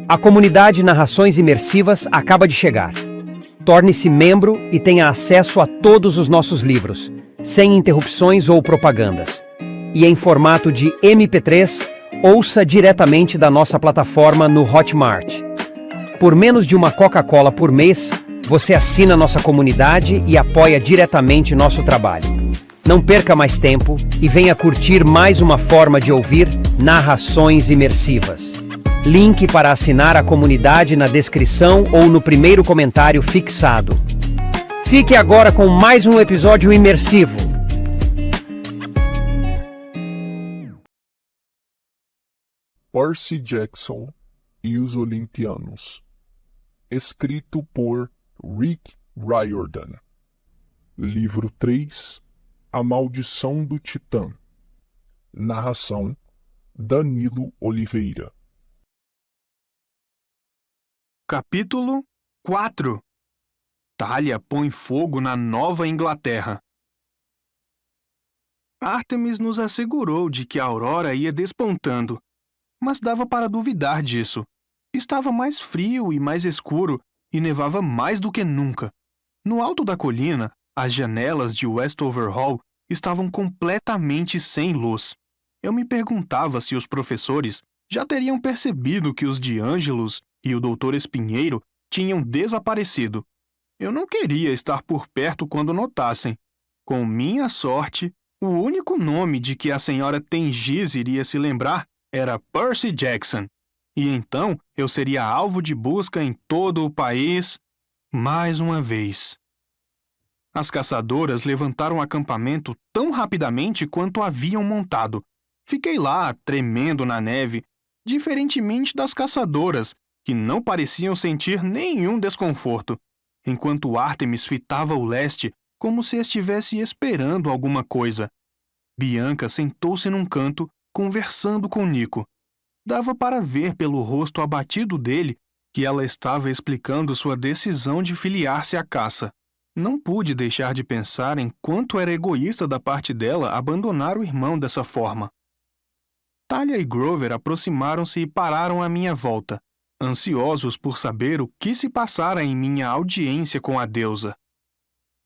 A comunidade Narrações Imersivas acaba de chegar. Torne-se membro e tenha acesso a todos os nossos livros, sem interrupções ou propagandas. E em formato de MP3, ouça diretamente da nossa plataforma no Hotmart. Por menos de uma Coca-Cola por mês, você assina nossa comunidade e apoia diretamente nosso trabalho. Não perca mais tempo e venha curtir mais uma forma de ouvir Narrações Imersivas. Link para assinar a comunidade na descrição ou no primeiro comentário fixado. Fique agora com mais um episódio imersivo. Percy Jackson e os Olimpianos. Escrito por Rick Riordan. Livro 3, A Maldição do Titã. Narração, Danilo Oliveira. Capítulo 4. Thalia põe fogo na Nova Inglaterra. Ártemis nos assegurou de que a aurora ia despontando, mas dava para duvidar disso. Estava mais frio e mais escuro e nevava mais do que nunca. No alto da colina, as janelas de Westover Hall estavam completamente sem luz. Eu me perguntava se os professores já teriam percebido que os D'Angelos e o Dr. Espinheiro tinham desaparecido. Eu não queria estar por perto quando notassem. Com minha sorte, o único nome de que a senhora Tengiz iria se lembrar era Percy Jackson. E então eu seria alvo de busca em todo o país, mais uma vez. As caçadoras levantaram acampamento tão rapidamente quanto haviam montado. Fiquei lá, tremendo na neve, diferentemente das caçadoras, que não pareciam sentir nenhum desconforto, enquanto Ártemis fitava o leste como se estivesse esperando alguma coisa. Bianca sentou-se num canto, conversando com Nico. Dava para ver pelo rosto abatido dele que ela estava explicando sua decisão de filiar-se à caça. Não pude deixar de pensar em quanto era egoísta da parte dela abandonar o irmão dessa forma. Thalia e Grover aproximaram-se e pararam à minha volta, ansiosos por saber o que se passara em minha audiência com a deusa.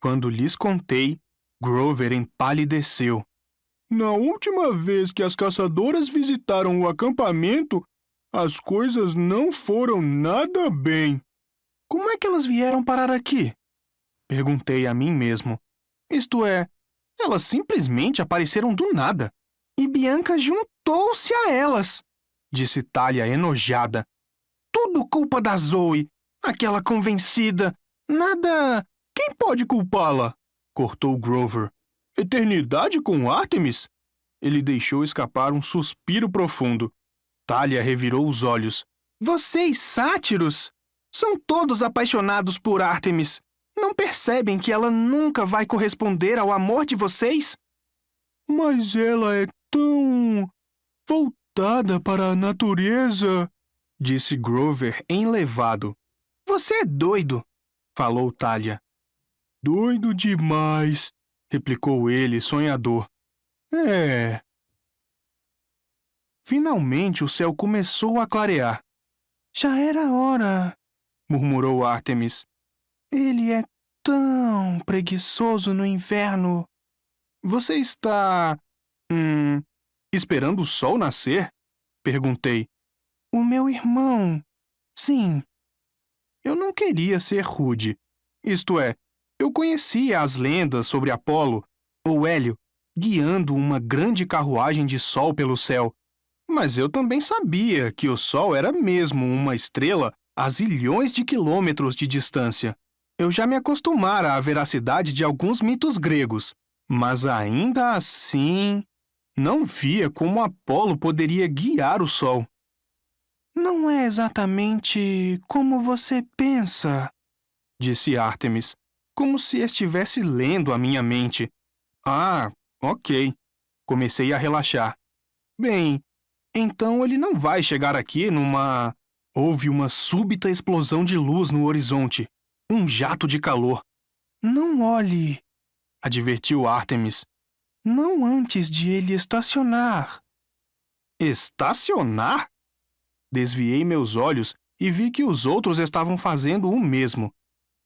Quando lhes contei, Grover empalideceu. Na última vez que as caçadoras visitaram o acampamento, as coisas não foram nada bem. Como é que elas vieram parar aqui? Perguntei a mim mesmo. Isto é, elas simplesmente apareceram do nada. E Bianca juntou-se a elas, disse Thalia enojada. Tudo culpa da Zoe, aquela convencida. Nada... Quem pode culpá-la? Cortou Grover. Eternidade com Ártemis? Ele deixou escapar um suspiro profundo. Thalia revirou os olhos. Vocês, sátiros, são todos apaixonados por Ártemis. Não percebem que ela nunca vai corresponder ao amor de vocês? Mas ela é tão... voltada para a natureza, disse Grover enlevado. Você é doido, falou Thalia. Doido demais, replicou ele, sonhador. É. Finalmente o céu começou a clarear. Já era hora, murmurou Ártemis. Ele é tão preguiçoso no inverno. Você está... esperando o sol nascer? Perguntei. O meu irmão. Sim. Eu não queria ser rude. Isto é, eu conhecia as lendas sobre Apolo, ou Hélio, guiando uma grande carruagem de sol pelo céu. Mas eu também sabia que o sol era mesmo uma estrela a zilhões de quilômetros de distância. Eu já me acostumara à veracidade de alguns mitos gregos, mas ainda assim... não via como Apolo poderia guiar o sol. Não é exatamente como você pensa, disse Ártemis, como se estivesse lendo a minha mente. Ah, ok. Comecei a relaxar. Bem, então ele não vai chegar aqui numa... Houve uma súbita explosão de luz no horizonte. Um jato de calor. Não olhe, advertiu Ártemis. Não antes de ele estacionar. Estacionar? Desviei meus olhos e vi que os outros estavam fazendo o mesmo.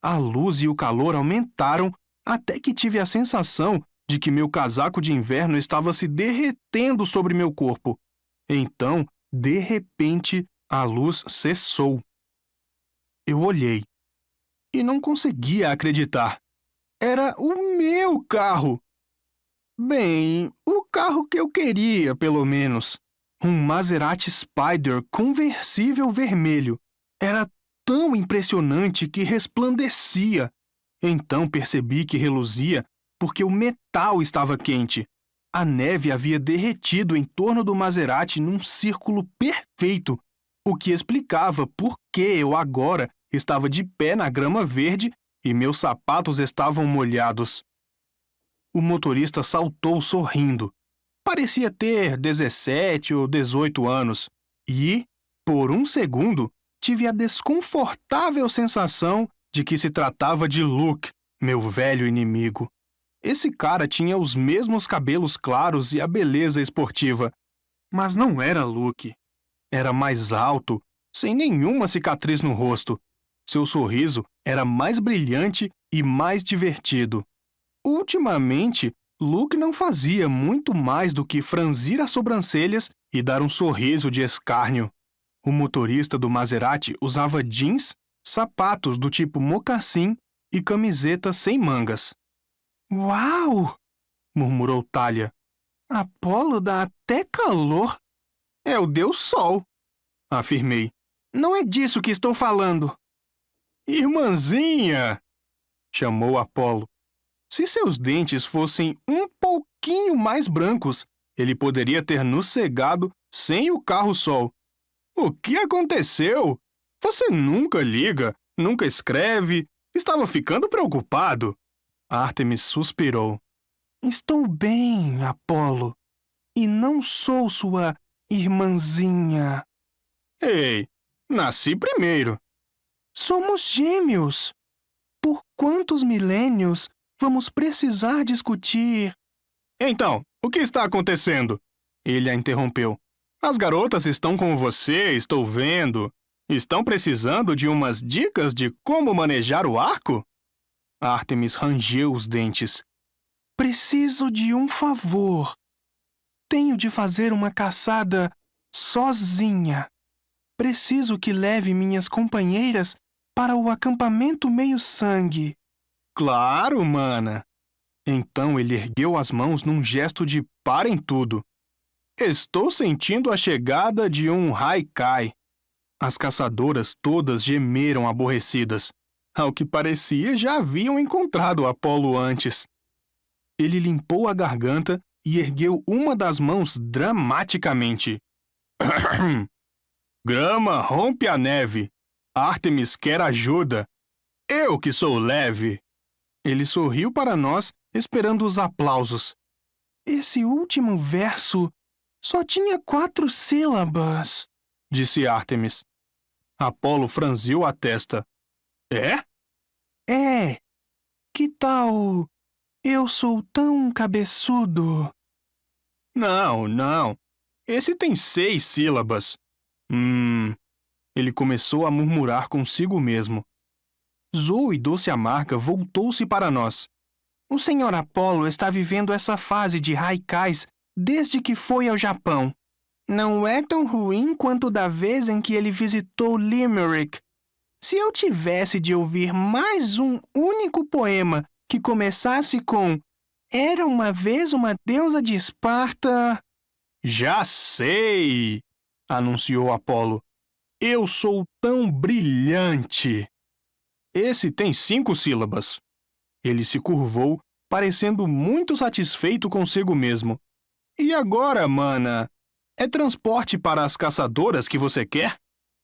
A luz e o calor aumentaram até que tive a sensação de que meu casaco de inverno estava se derretendo sobre meu corpo. Então, de repente, a luz cessou. Eu olhei e não conseguia acreditar. Era o meu carro! Bem, o carro que eu queria, pelo menos. Um Maserati Spider conversível vermelho. Era tão impressionante que resplandecia. Então percebi que reluzia porque o metal estava quente. A neve havia derretido em torno do Maserati num círculo perfeito, o que explicava por que eu agora estava de pé na grama verde e meus sapatos estavam molhados. O motorista saltou sorrindo. Parecia ter 17 ou 18 anos e, por um segundo, tive a desconfortável sensação de que se tratava de Luke, meu velho inimigo. Esse cara tinha os mesmos cabelos claros e a beleza esportiva. Mas não era Luke. Era mais alto, sem nenhuma cicatriz no rosto. Seu sorriso era mais brilhante e mais divertido. Ultimamente, Luke não fazia muito mais do que franzir as sobrancelhas e dar um sorriso de escárnio. O motorista do Maserati usava jeans, sapatos do tipo mocassim e camiseta sem mangas. "Uau!" murmurou Thalia. "Apolo dá até calor." "É o Deus Sol," afirmei. "Não é disso que estou falando." "Irmãzinha!" chamou Apolo. Se seus dentes fossem um pouquinho mais brancos, ele poderia ter nos cegado sem o carro-sol. "O que aconteceu? Você nunca liga, nunca escreve. Estava ficando preocupado." Ártemis suspirou. "Estou bem, Apolo. E não sou sua irmãzinha." "Ei, nasci primeiro." "Somos gêmeos. Por quantos milênios vamos precisar discutir?" "Então, o que está acontecendo?" Ele a interrompeu. "As garotas estão com você, estou vendo. Estão precisando de umas dicas de como manejar o arco?" Ártemis rangeu os dentes. "Preciso de um favor. Tenho de fazer uma caçada sozinha. Preciso que leve minhas companheiras para o acampamento meio-sangue." "Claro, mana." Então ele ergueu as mãos num gesto de parem tudo. "Estou sentindo a chegada de um haikai." As caçadoras todas gemeram aborrecidas. Ao que parecia, já haviam encontrado Apolo antes. Ele limpou a garganta e ergueu uma das mãos dramaticamente. "Grama rompe a neve. Ártemis quer ajuda. Eu que sou leve." Ele sorriu para nós, esperando os aplausos. "Esse último verso só tinha 4 sílabas", disse Ártemis. Apolo franziu a testa. "É?" "É. Que tal eu sou tão cabeçudo?" Não. Esse tem 6 sílabas." Ele começou a murmurar consigo mesmo. Zoe Doce Amarga voltou-se para nós. "O Sr. Apolo está vivendo essa fase de haikais desde que foi ao Japão. Não é tão ruim quanto da vez em que ele visitou Limerick. Se eu tivesse de ouvir mais um único poema que começasse com 'Era uma vez uma deusa de Esparta'." "Já sei!" anunciou Apolo. "Eu sou tão brilhante." Esse tem 5 sílabas. Ele se curvou, parecendo muito satisfeito consigo mesmo. "E agora, mana? É transporte para as caçadoras que você quer?"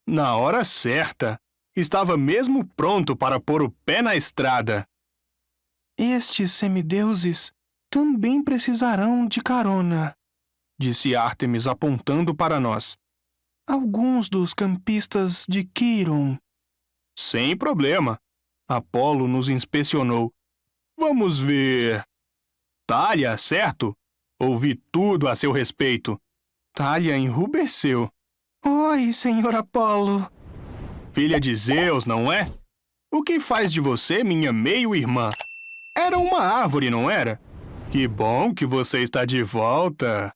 Na hora certa. Estava mesmo pronto para pôr o pé na estrada. "Estes semideuses também precisarão de carona", disse Ártemis apontando para nós. "Alguns dos campistas de Quiron." "Sem problema." Apolo nos inspecionou. "Vamos ver. Thalia, certo? Ouvi tudo a seu respeito." Thalia enrubesceu. "Oi, Sr. Apolo." Filha de Zeus, não é? O que faz de você minha meio-irmã? Era uma árvore, não era? Que bom que você está de volta.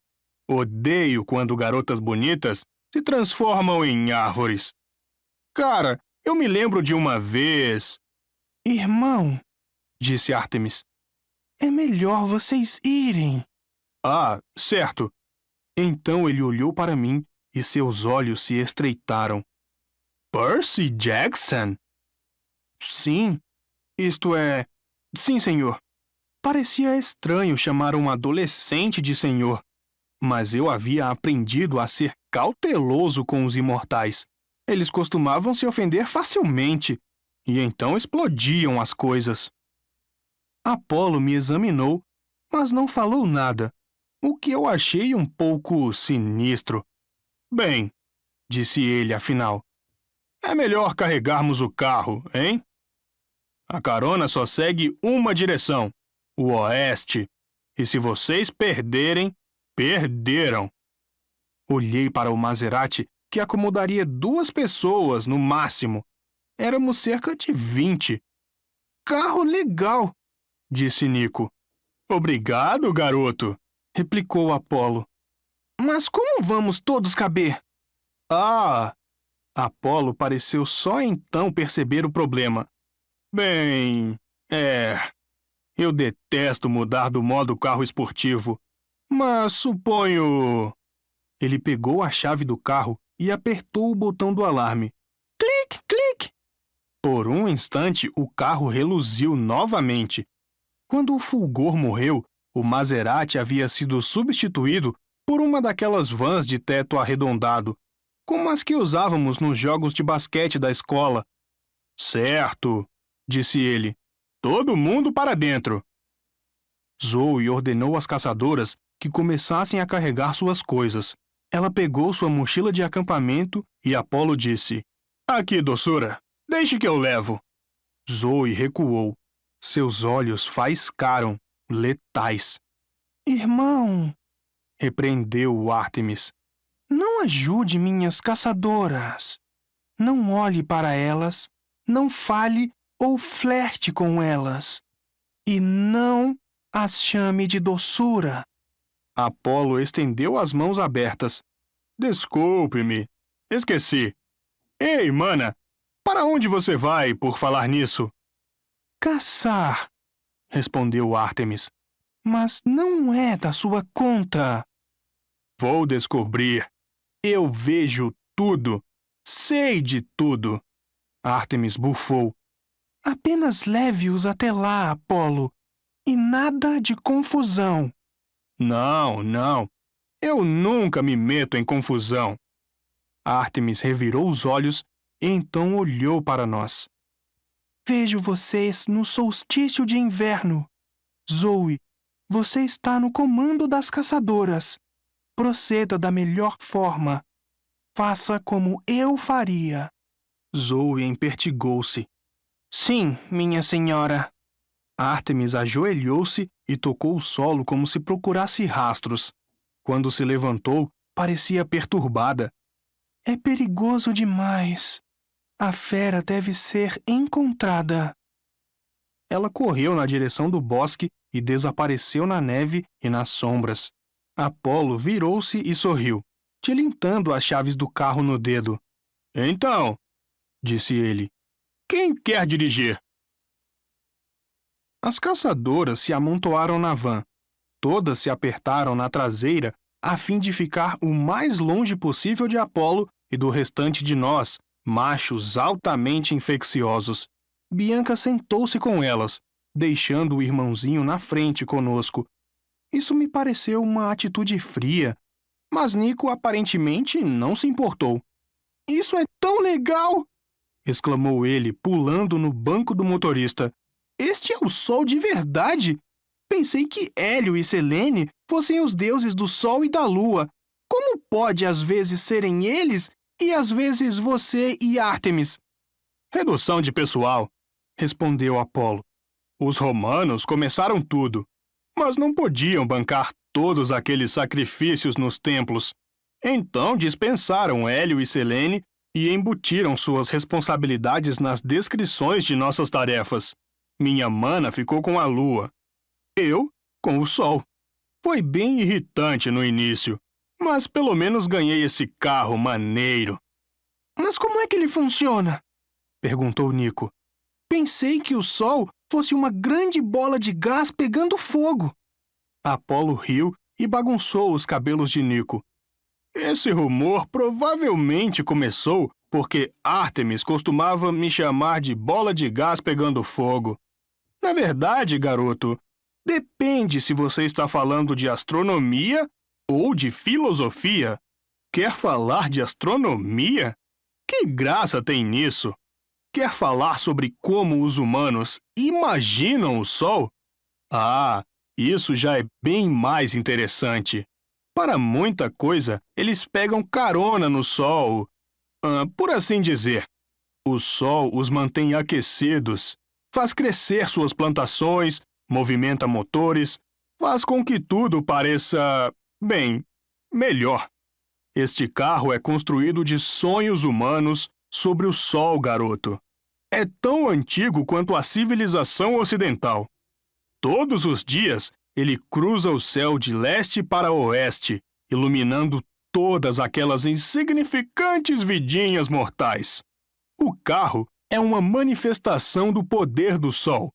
Odeio quando garotas bonitas se transformam em árvores. Cara, eu me lembro de uma vez... Irmão, disse Ártemis, é melhor vocês irem. Ah, certo. Então ele olhou para mim e seus olhos se estreitaram. Percy Jackson? Sim, isto é... Sim, senhor. Parecia estranho chamar um adolescente de senhor, mas eu havia aprendido a ser cauteloso com os imortais. Eles costumavam se ofender facilmente, e então explodiam as coisas. Apolo me examinou, mas não falou nada, o que eu achei um pouco sinistro. Bem, disse ele afinal, é melhor carregarmos o carro, hein? A carona só segue uma direção, o oeste, e se vocês perderem, perderam. Olhei para o Maserati, que acomodaria 2 pessoas no máximo. Éramos cerca de 20. Carro legal, disse Nico. Obrigado, garoto, replicou Apolo. Mas como vamos todos caber? Ah! Apolo pareceu só então perceber o problema. Bem, eu detesto mudar do modo carro esportivo, mas suponho... Ele pegou a chave do carro e apertou o botão do alarme. Clique, clique! Por um instante, o carro reluziu novamente. Quando o fulgor morreu, o Maserati havia sido substituído por uma daquelas vans de teto arredondado, como as que usávamos nos jogos de basquete da escola. Certo, disse ele. Todo mundo para dentro. Zoe ordenou às caçadoras que começassem a carregar suas coisas. Ela pegou sua mochila de acampamento e Apolo disse: Aqui, doçura, deixe que eu levo. Zoe recuou. Seus olhos faiscaram, letais. Irmão, repreendeu o Ártemis, não ajude minhas caçadoras. Não olhe para elas, não fale ou flerte com elas. E não as chame de doçura. Apolo estendeu as mãos abertas. Desculpe-me, esqueci. Ei, mana, para onde você vai por falar nisso? Caçar, respondeu Ártemis. Mas não é da sua conta. Vou descobrir. Eu vejo tudo. Sei de tudo. Ártemis bufou. Apenas leve-os até lá, Apolo. E nada de confusão. Não, não. Eu nunca me meto em confusão. Ártemis revirou os olhos e então olhou para nós. Vejo vocês no solstício de inverno. Zoe, você está no comando das caçadoras. Proceda da melhor forma. Faça como eu faria. Zoe empertigou-se. Sim, minha senhora. Ártemis ajoelhou-se e tocou o solo como se procurasse rastros. Quando se levantou, parecia perturbada. É perigoso demais. A fera deve ser encontrada. Ela correu na direção do bosque e desapareceu na neve e nas sombras. Apolo virou-se e sorriu, tilintando as chaves do carro no dedo. Então, disse ele, quem quer dirigir? As caçadoras se amontoaram na van. Todas se apertaram na traseira a fim de ficar o mais longe possível de Apolo e do restante de nós, machos altamente infecciosos. Bianca sentou-se com elas, deixando o irmãozinho na frente conosco. Isso me pareceu uma atitude fria, mas Nico aparentemente não se importou. Isso é tão legal! Exclamou ele, pulando no banco do motorista. Este é o sol de verdade! Pensei que Hélio e Selene fossem os deuses do sol e da lua. Como pode às vezes serem eles e às vezes você e Ártemis? Redução de pessoal, respondeu Apolo. Os romanos começaram tudo, mas não podiam bancar todos aqueles sacrifícios nos templos. Então dispensaram Hélio e Selene e embutiram suas responsabilidades nas descrições de nossas tarefas. Minha mana ficou com a lua. Eu, com o sol. Foi bem irritante no início, mas pelo menos ganhei esse carro maneiro. Mas como é que ele funciona? Perguntou Nico. Pensei que o sol fosse uma grande bola de gás pegando fogo. Apolo riu e bagunçou os cabelos de Nico. Esse rumor provavelmente começou porque Ártemis costumava me chamar de bola de gás pegando fogo. Na verdade, garoto, depende se você está falando de astronomia ou de filosofia. Quer falar de astronomia? Que graça tem nisso? Quer falar sobre como os humanos imaginam o Sol? Ah, isso já é bem mais interessante. Para muita coisa, eles pegam carona no Sol. Por assim dizer, o Sol os mantém aquecidos, faz crescer suas plantações, movimenta motores, faz com que tudo pareça, bem, melhor. Este carro é construído de sonhos humanos sobre o Sol, garoto. É tão antigo quanto a civilização ocidental. Todos os dias, ele cruza o céu de leste para oeste, iluminando todas aquelas insignificantes vidinhas mortais. O carro é uma manifestação do poder do Sol,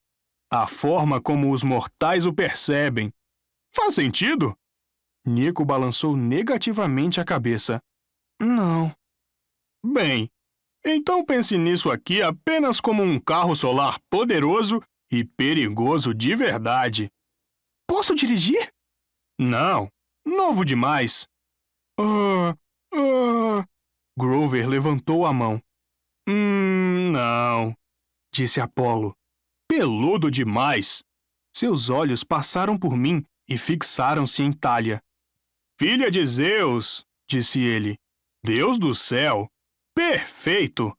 a forma como os mortais o percebem. Faz sentido? Nico balançou negativamente a cabeça. Não. Bem, então pense nisso aqui apenas como um carro solar poderoso e perigoso de verdade. Posso dirigir? Não, novo demais. Grover levantou a mão. Não, disse Apolo. Peludo demais. Seus olhos passaram por mim e fixaram-se em Thalia. Filha de Zeus, disse ele. Deus do céu. Perfeito.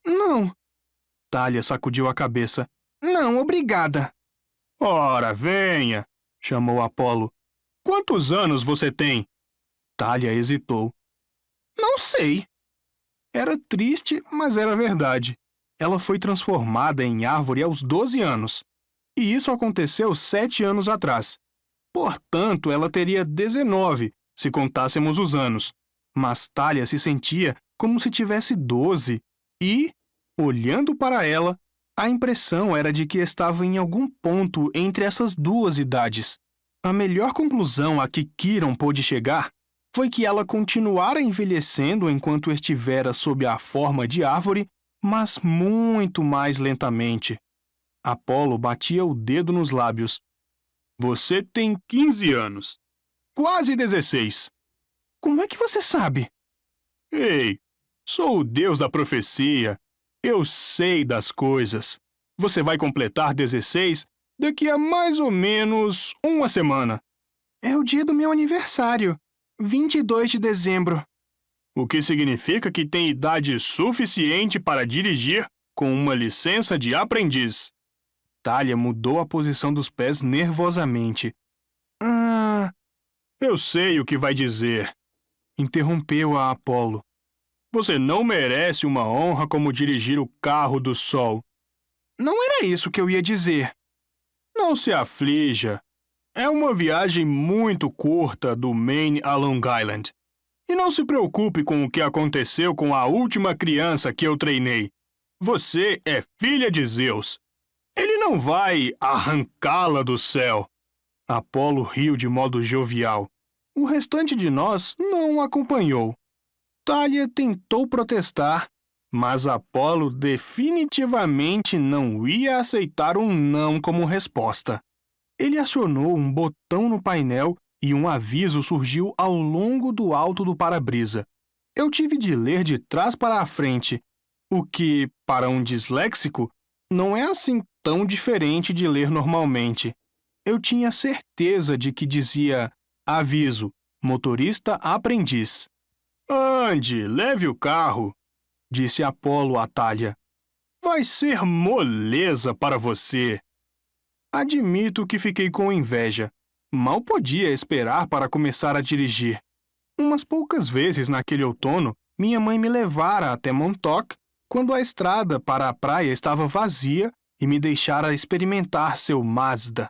Não. Thalia sacudiu a cabeça. Não, obrigada. Ora, venha, chamou Apolo. Quantos anos você tem? Thalia hesitou. Não sei. Era triste, mas era verdade. Ela foi transformada em árvore aos 12 anos. E isso aconteceu 7 anos atrás. Portanto, ela teria 19, se contássemos os anos. Mas Thalia se sentia como se tivesse 12. E, olhando para ela, a impressão era de que estava em algum ponto entre essas duas idades. A melhor conclusão a que Quirón pôde chegar foi que ela continuara envelhecendo enquanto estivera sob a forma de árvore, mas muito mais lentamente. Apolo batia o dedo nos lábios. Você tem 15 anos. Quase 16. Como é que você sabe? Ei, sou o deus da profecia. Eu sei das coisas. Você vai completar 16 daqui a mais ou menos uma semana. É o dia do meu aniversário, 22 de dezembro. O que significa que tem idade suficiente para dirigir com uma licença de aprendiz. Thalia mudou a posição dos pés nervosamente. Eu sei o que vai dizer, interrompeu a Apolo. Você não merece uma honra como dirigir o carro do Sol. Não era isso que eu ia dizer. Não se aflija. É uma viagem muito curta do Maine a Long Island. E não se preocupe com o que aconteceu com a última criança que eu treinei. Você é filha de Zeus. Ele não vai arrancá-la do céu. Apolo riu de modo jovial. O restante de nós não o acompanhou. Thalia tentou protestar, mas Apolo definitivamente não ia aceitar um não como resposta. Ele acionou um botão no painel e um aviso surgiu ao longo do alto do para-brisa. Eu tive de ler de trás para a frente, o que, para um disléxico, não é assim tão diferente de ler normalmente. Eu tinha certeza de que dizia aviso, motorista aprendiz. Ande, leve o carro, disse Apolo a Thalia. Vai ser moleza para você. Admito que fiquei com inveja. Mal podia esperar para começar a dirigir. Umas poucas vezes naquele outono, minha mãe me levara até Montauk quando a estrada para a praia estava vazia e me deixara experimentar seu Mazda.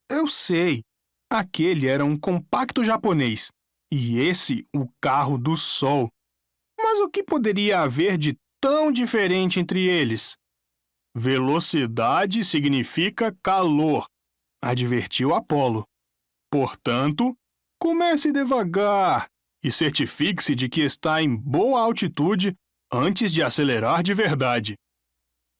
Eu sei. Aquele era um compacto japonês e esse o carro do sol. Mas o que poderia haver de tão diferente entre eles? Velocidade significa calor, advertiu Apolo. Portanto, comece devagar e certifique-se de que está em boa altitude antes de acelerar de verdade.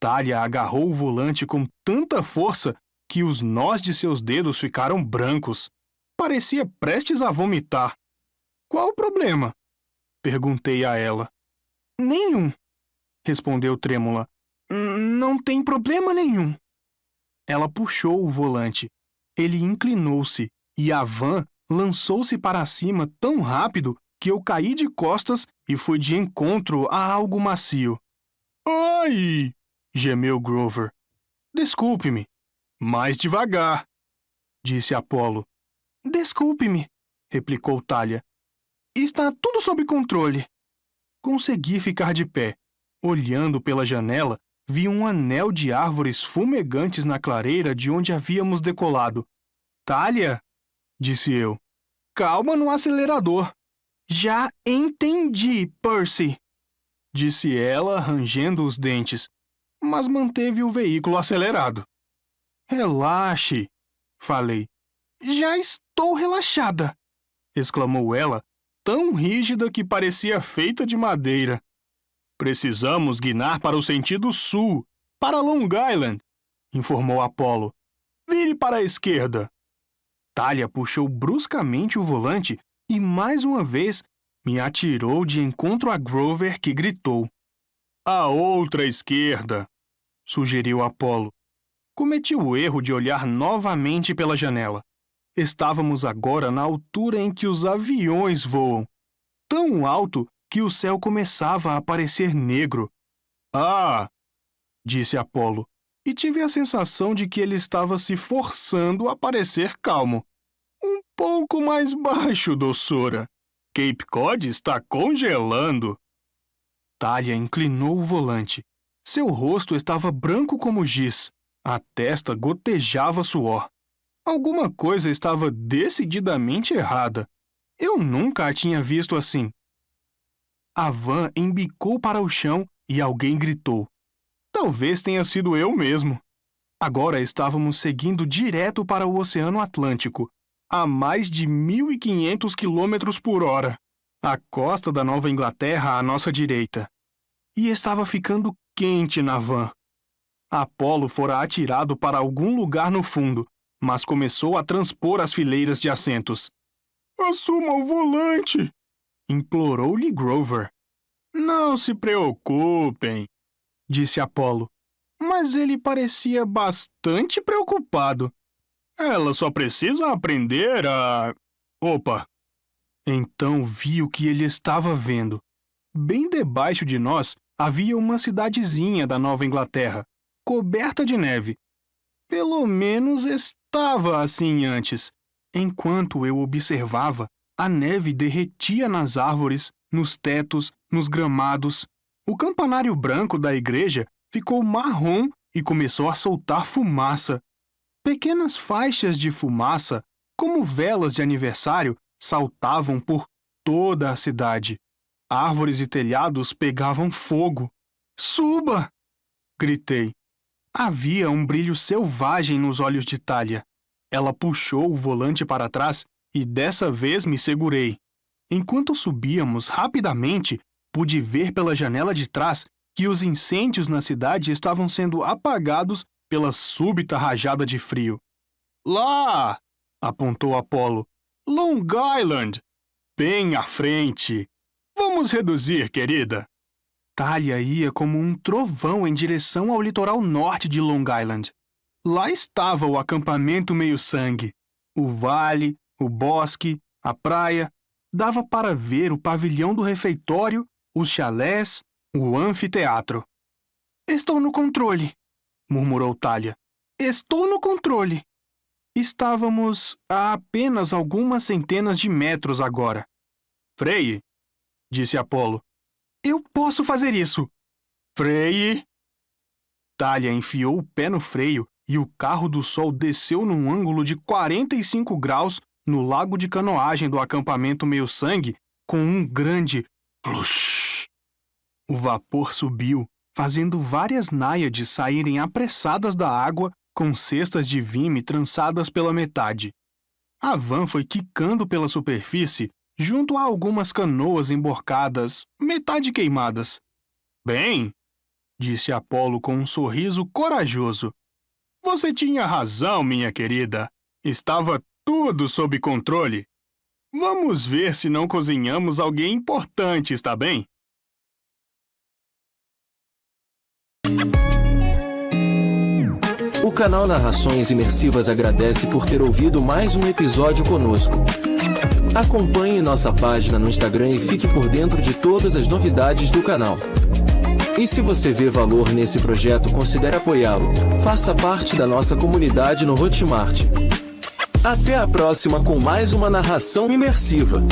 Thalia agarrou o volante com tanta força que os nós de seus dedos ficaram brancos. Parecia prestes a vomitar. Qual o problema? Perguntei a ela. Nenhum, respondeu trêmula. Não tem problema nenhum. Ela puxou o volante. Ele inclinou-se e a van lançou-se para cima tão rápido que eu caí de costas e fui de encontro a algo macio. Ai! Gemeu Grover. Desculpe-me. Mais devagar, disse Apolo. Desculpe-me, replicou Thalia. Está tudo sob controle. Consegui ficar de pé. Olhando pela janela, vi um anel de árvores fumegantes na clareira de onde havíamos decolado. Thalia, disse eu. Calma no acelerador. Já entendi, Percy, disse ela, rangendo os dentes, mas manteve o veículo acelerado. Relaxe, falei. Já estou relaxada, exclamou ela, tão rígida que parecia feita de madeira. Precisamos guinar para o sentido sul, para Long Island, informou Apolo. Vire para a esquerda. Thalia puxou bruscamente o volante e, mais uma vez, me atirou de encontro a Grover, que gritou. A outra esquerda, sugeriu Apolo. Cometi o erro de olhar novamente pela janela. Estávamos agora na altura em que os aviões voam, tão alto que o céu começava a parecer negro. Ah! Disse Apolo, e tive a sensação de que ele estava se forçando a parecer calmo. Um pouco mais baixo, doçura. Cape Cod está congelando. Thalia inclinou o volante. Seu rosto estava branco como giz. A testa gotejava suor. Alguma coisa estava decididamente errada. Eu nunca a tinha visto assim. A van embicou para o chão e alguém gritou. Talvez tenha sido eu mesmo. Agora estávamos seguindo direto para o Oceano Atlântico, a mais de 1.500 quilômetros por hora, a costa da Nova Inglaterra à nossa direita. E estava ficando quente na van. Apolo fora atirado para algum lugar no fundo, mas começou a transpor as fileiras de assentos. Assuma o volante! Implorou-lhe Grover. Não se preocupem, disse Apolo, mas ele parecia bastante preocupado. Ela só precisa aprender a... Opa! Então vi o que ele estava vendo. Bem debaixo de nós havia uma cidadezinha da Nova Inglaterra, coberta de neve. Pelo menos estava assim antes. Enquanto eu observava, a neve derretia nas árvores, nos tetos, nos gramados. O campanário branco da igreja ficou marrom e começou a soltar fumaça. Pequenas faixas de fumaça, como velas de aniversário, saltavam por toda a cidade. Árvores e telhados pegavam fogo. Suba! Gritei. Havia um brilho selvagem nos olhos de Thalia. Ela puxou o volante para trás e dessa vez me segurei. Enquanto subíamos rapidamente, pude ver pela janela de trás que os incêndios na cidade estavam sendo apagados pela súbita rajada de frio. Lá! Apontou Apolo. Long Island! Bem à frente! Vamos reduzir, querida! Thalia ia como um trovão em direção ao litoral norte de Long Island. Lá estava o acampamento meio-sangue. O vale, o bosque, a praia. Dava para ver o pavilhão do refeitório, os chalés, o anfiteatro. Estou no controle, murmurou Thalia. Estou no controle. Estávamos a apenas algumas centenas de metros agora. Freie, disse Apolo. Eu posso fazer isso. Freie! Thalia enfiou o pé no freio e o carro do sol desceu num ângulo de 45 graus no lago de canoagem do acampamento Meio-Sangue com um grande plush. O vapor subiu, fazendo várias náiades saírem apressadas da água com cestas de vime trançadas pela metade. A van foi quicando pela superfície junto a algumas canoas emborcadas, metade queimadas. Bem, disse Apolo com um sorriso corajoso. Você tinha razão, minha querida. Estava tudo sob controle. Vamos ver se não cozinhamos alguém importante, está bem? O canal Narrações Imersivas agradece por ter ouvido mais um episódio conosco. Acompanhe nossa página no Instagram e fique por dentro de todas as novidades do canal. E se você vê valor nesse projeto, considere apoiá-lo. Faça parte da nossa comunidade no Hotmart. Até a próxima com mais uma narração imersiva.